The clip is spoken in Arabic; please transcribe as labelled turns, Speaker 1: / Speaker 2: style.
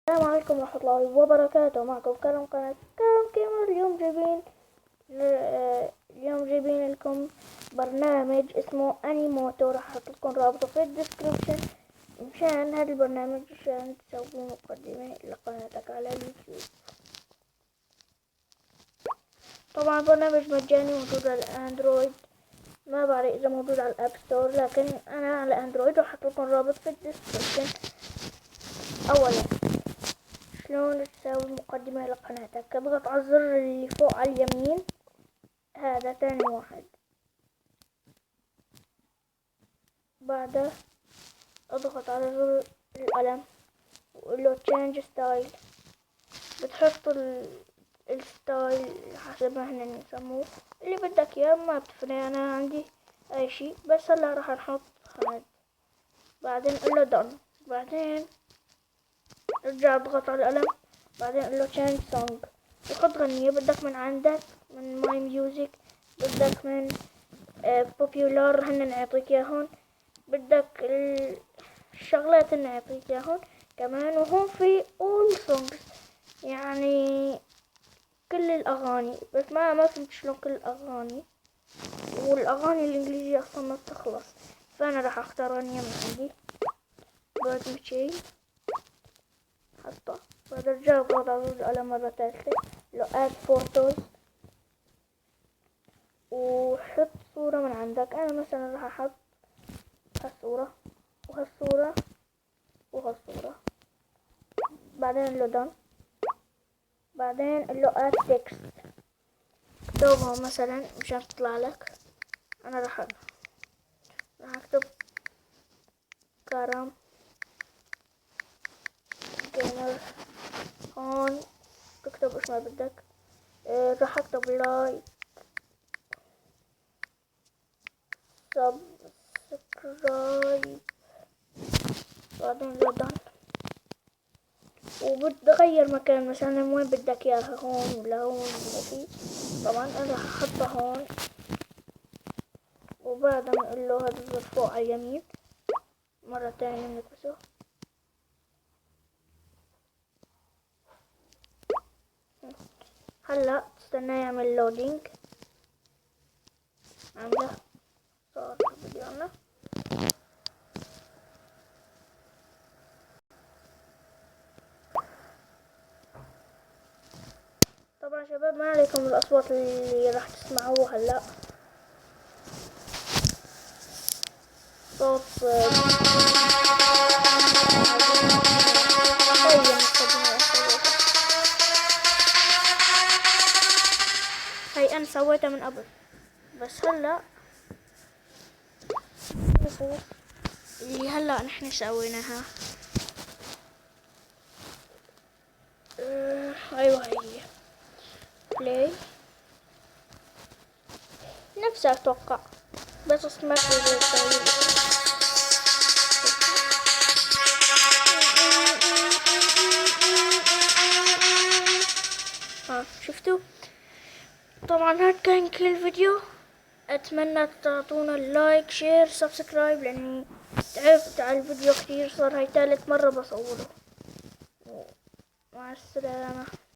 Speaker 1: السلام عليكم ورحمة الله وبركاته. معكم كرم قناة كرم كيمر. اليوم جايبين لكم برنامج اسمه انيموتو. راح احط لكم رابطه في الديسكريبشن مشان هذا البرنامج عشان تسوي مقدمة لقناتك على اليوتيوب. طبعا البرنامج مجاني، موجود على الاندرويد، ما بعرف اذا موجود على الاب ستور، لكن انا على اندرويد. راح احط لكم رابط في الديسكريبشن. اولا شلون تسوي مقدمة لقناتك؟ اضغط على الزر اللي فوق على اليمين، هذا ثاني واحد. بعده اضغط على زر القلم وقول له change style. بتحط الستايل حسب ما احنا نسموه اللي بدك اياه، ما بتفرق، انا عندي اي شيء. بس هلا راح نحط هذا. بعدين قول له done. بعدين ارجع اضغط على القلم، بعدين قول له change song وحط غنية بدك من عندك، من ماي ميوزك، بدك من popular هن نعطيك اياهن، بدك الشغلات هن نعطيك اياهن كمان. وهون في all songs، يعني كل الاغاني، بس ما فهمت شلون كل الاغاني، والاغاني الانجليزية اصلا ما بتخلص، فانا راح اختار غنية من عندي برد مشي حطه. بعد ارجع اضغط على القلم مرة ثالثة، لو add photos وحط صورة من عندك. انا مثلا راح احط هالصورة وهالصورة وهالصورة. بعدين له done. بعدين له add text، اكتبهم مثلا مشان تطلع لك. انا راح اكتب كرم جيمر. هون تكتب ايش ما بدك. راح اكتب لايك سبسكرايب. بعدين له done. وبتغير مكان مثلا وين بدك اياها، هون ولا هون ولا شي. طبعا انا راح احطها هون. وبعد ما نقول له هذا الزر فوق على اليمين مرة تانية بنكبسه. هلا تستنى يعمل لودينج. عمله صار فيديونا. طبعا شباب ما عليكم الاصوات اللي راح تسمعوها هلا، صوت هاي انا سويتها من قبل، بس هلا اللي هلا نحن سويناها. ايوه هي بلاي نفسها اتوقع، بس اسمها شفتوا؟ طبعا هاد كان كل فيديو. اتمنى تعطونا اللايك شير سبسكرايب، لاني تعبت على الفيديو كتير، صار هاي ثالث مرة بصوره. مع السلامة.